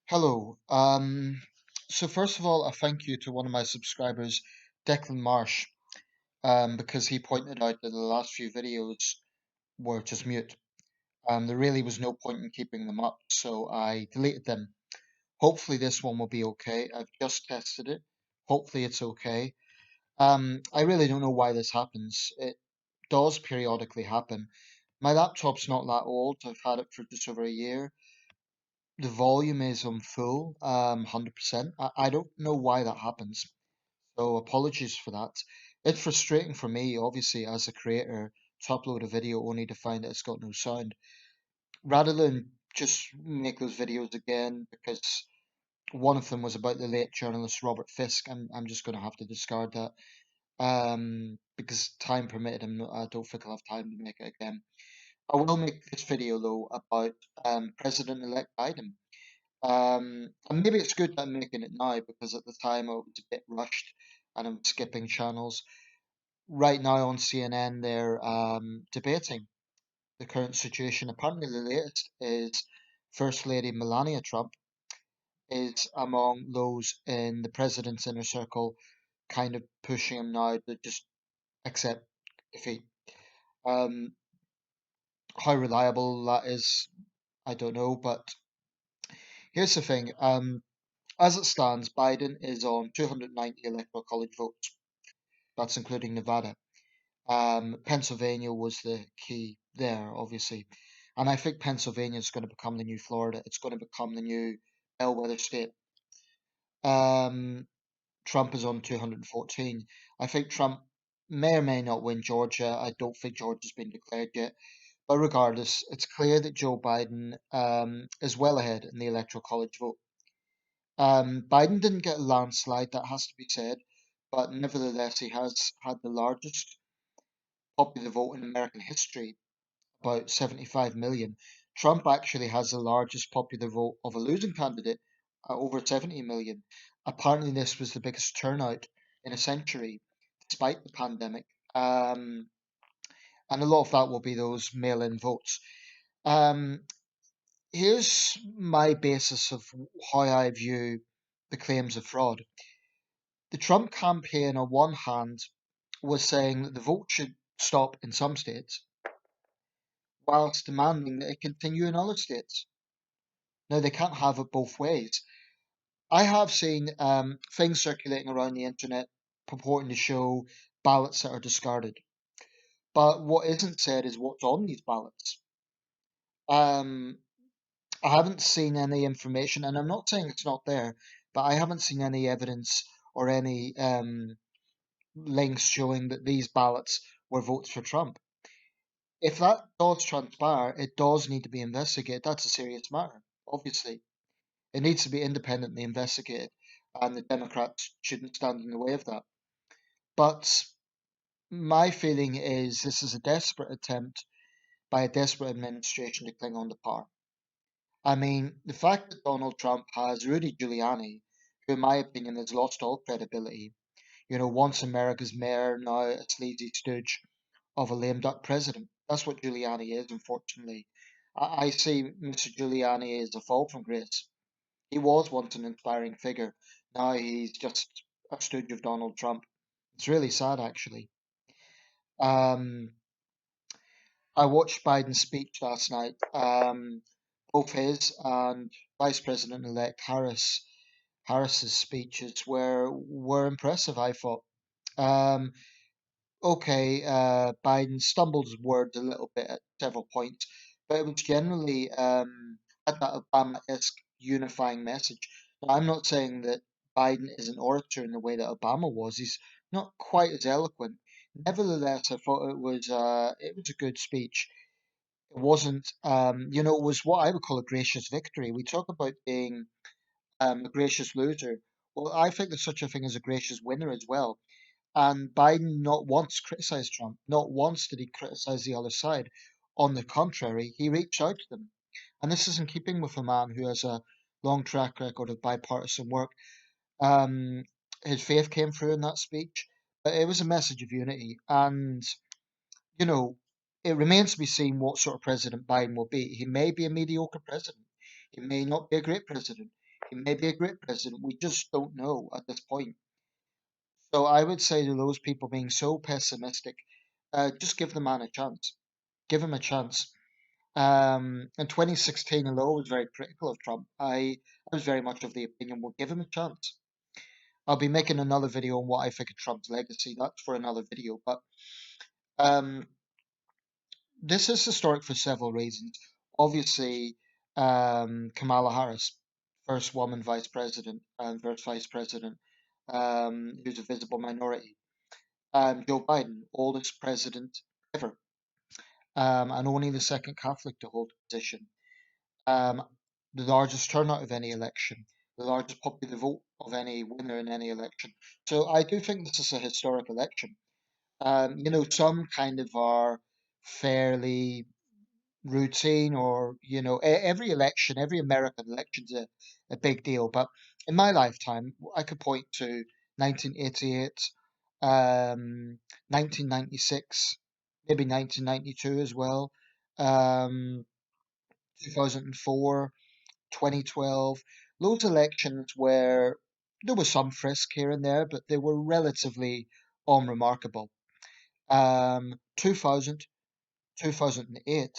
Hello. So first of all, a thank you to one of my subscribers, Declan Marsh, because he pointed out that the last few videos were just mute. There really was no point in keeping them up, so I deleted them. Hopefully this one will be okay. I've just tested it. Hopefully it's okay. I really don't know why this happens. It does periodically happen. My laptop's not that old. I've had it for just over a year. The volume is on full, 100%. I don't know why that happens. So apologies for that. It's frustrating for me, obviously, as a creator, to upload a video only to find that it's got no sound. Rather than just make those videos again, because one of them was about the late journalist Robert Fisk, I'm just going to have to discard that. Because time permitted, I don't think I'll have time to make it again. I will make this video though about President-elect Biden. And maybe it's good that I'm making it now because at the time I was a bit rushed and I'm skipping channels. Right now on CNN, they're debating the current situation. Apparently, the latest is First Lady Melania Trump is among those in the president's inner circle, kind of pushing him now to just accept defeat. Um, how reliable that is, I don't know. But here's the thing. As it stands, Biden is on 290 electoral college votes. That's including Nevada. Pennsylvania was the key there, obviously. And I think Pennsylvania is going to become the new Florida. It's going to become the new bellwether state. Um, Trump is on 214. I think Trump may or may not win Georgia. I don't think Georgia's been declared yet. But regardless, it's clear that Joe Biden is well ahead in the electoral college vote. Biden didn't get a landslide, that has to be said, but nevertheless, he has had the largest popular vote in American history, about 75 million. Trump actually has the largest popular vote of a losing candidate at over 70 million. Apparently, this was the biggest turnout in a century, despite the pandemic. And a lot of that will be those mail in votes. Um, Here's my basis of how I view the claims of fraud. The Trump campaign, on one hand, was saying that the vote should stop in some states, whilst demanding that it continue in other states. Now, they can't have it both ways. I have seen things circulating around the internet purporting to show ballots that are discarded. But what isn't said is what's on these ballots. Um, I haven't seen any information, and I'm not saying it's not there, but I haven't seen any evidence or any links showing that these ballots were votes for Trump. If that does transpire, it does need to be investigated. That's a serious matter, obviously. It needs to be independently investigated, and the Democrats shouldn't stand in the way of that. But my feeling is this is a desperate attempt by a desperate administration to cling on to power. I mean, the fact that Donald Trump has Rudy Giuliani, who in my opinion has lost all credibility, once America's mayor, now a sleazy stooge of a lame duck president. That's what Giuliani is, unfortunately. I see Mr. Giuliani as a fall from grace. He was once an inspiring figure. Now he's just a stooge of Donald Trump. It's really sad, actually. Um, I watched Biden's speech last night. Both his and Vice President-elect Harris's speeches were impressive, I thought. Um, okay, Biden stumbled his words a little bit at several points, but it was generally had that Obama-esque unifying message. Now, I'm not saying that Biden is an orator in the way that Obama was. He's not quite as eloquent. Nevertheless, I thought it was a good speech. It wasn't, it was what I would call a gracious victory. We talk about being a gracious loser. Well, I think there's such a thing as a gracious winner as well. And Biden not once criticized Trump, not once did he criticize the other side. On the contrary, he reached out to them. And this is in keeping with a man who has a long track record of bipartisan work. Um, his faith came through in that speech, but it was a message of unity. And, you know, it remains to be seen what sort of president Biden will be. He may be a mediocre president. He may not be a great president. He may be a great president. We just don't know at this point. So I would say to those people being so pessimistic, just give the man a chance. Give him a chance. In 2016, although I was very critical of Trump, I was very much of the opinion, we'll give him a chance. I'll be making another video on what I think of Trump's legacy. That's for another video. But um, this is historic for several reasons. Obviously, Kamala Harris, first woman vice president and first vice president, who's a visible minority. Joe Biden, oldest president ever, and only the second Catholic to hold the position. Um, the largest turnout of any election, the largest popular vote of any winner in any election. So I do think this is a historic election. Some kind of are fairly routine, or every election, every American election's a big deal. But in my lifetime, I could point to 1988, 1996, maybe 1992 as well, um, 2004, 2012. Those elections where there was some frisk here and there, but they were relatively unremarkable. 2000, 2008,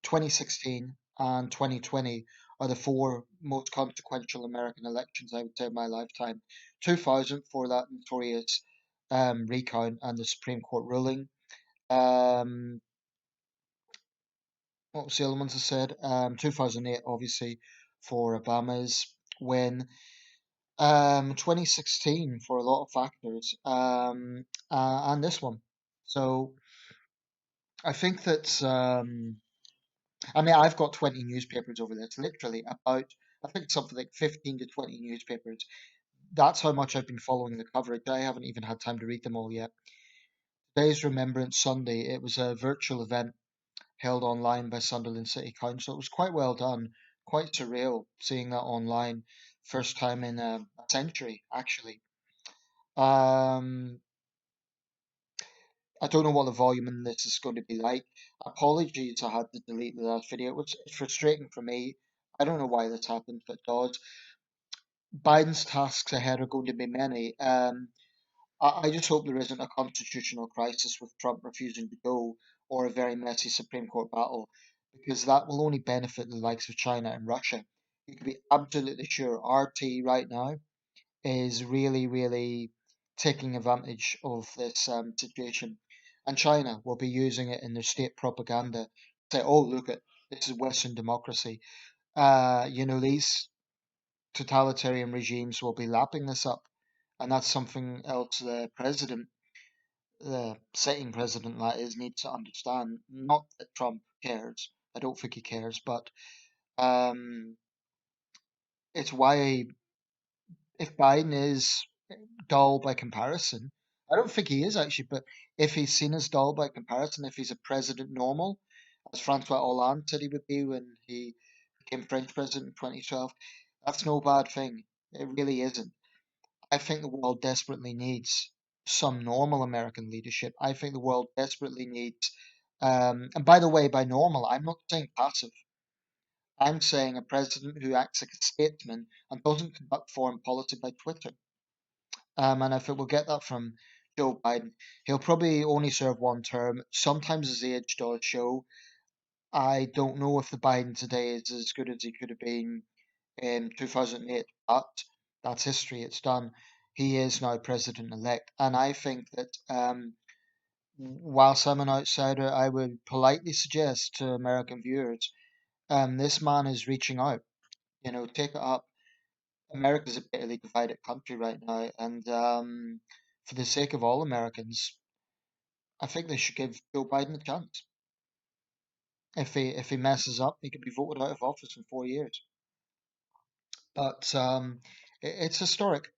2016, and 2020 are the four most consequential American elections, I would say, in my lifetime. 2000 for that notorious recount and the Supreme Court ruling. Um, what was the other ones I said? 2008, obviously, for Obama's win. 2016 for a lot of factors, and this one. So I think that I mean, I've got 20 newspapers over there. It's literally about, I think something like 15 to 20 newspapers. That's how much I've been following the coverage. I haven't even had time to read them all yet. Today's Remembrance Sunday. It was a virtual event held online by Sunderland City Council. It was quite well done, quite surreal seeing that online. First time in a century, actually. Um, I don't know what the volume in this is going to be like. Apologies, I had to delete the last video. It's frustrating for me. I don't know why this happened, but it does. Biden's tasks ahead are going to be many. I just hope there isn't a constitutional crisis with Trump refusing to go, or a very messy Supreme Court battle, because that will only benefit the likes of China and Russia. You can be absolutely sure RT right now is really, really taking advantage of this situation. And China will be using it in their state propaganda. Say, oh, look at this is Western democracy. These totalitarian regimes will be lapping this up. And that's something else the sitting president, that is, needs to understand. Not that Trump cares. I don't think he cares, but um, it's why if Biden is dull by comparison. I don't think he is actually, but if he's seen as dull by comparison, if he's a president normal, as Francois Hollande said he would be when he became French president in 2012, that's no bad thing. It really isn't. I think the world desperately needs some normal American leadership. I think the world desperately needs, and by the way, by normal, I'm not saying passive. I'm saying a president who acts like a statesman and doesn't conduct foreign policy by Twitter. And I think we'll get that from Joe Biden. He'll probably only serve one term. Sometimes his age does show. I don't know if the Biden today is as good as he could have been in 2008, but that's history. It's done. He is now president elect. And I think that whilst I'm an outsider, I would politely suggest to American viewers this man is reaching out. Take it up. America's a bitterly divided country right now, and for the sake of all Americans, I think they should give Joe Biden a chance. If he messes up, he could be voted out of office in 4 years. But it's historic,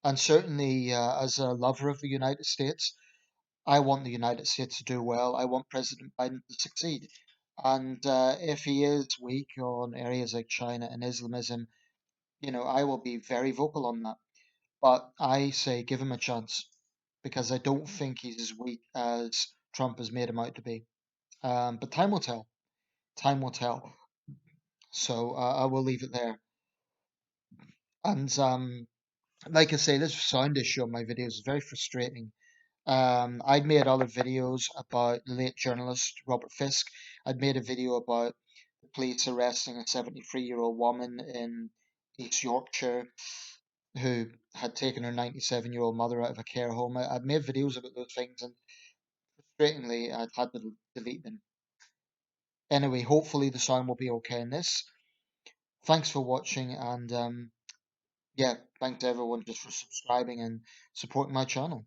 and certainly as a lover of the United States, I want the United States to do well. I want President Biden to succeed, and if he is weak on areas like China and Islamism, I will be very vocal on that. But I say give him a chance because I don't think he's as weak as Trump has made him out to be. But time will tell. Time will tell. So I will leave it there. And like I say, this sound issue on my videos is very frustrating. I'd made other videos about the late journalist Robert Fisk. I'd made a video about the police arresting a 73-year-old woman in East Yorkshire who had taken her 97-year-old mother out of a care home. I'd made videos about those things, and frustratingly, I'd had to delete them. Anyway, hopefully the sound will be okay in this. Thanks for watching, and yeah, thanks to everyone just for subscribing and supporting my channel.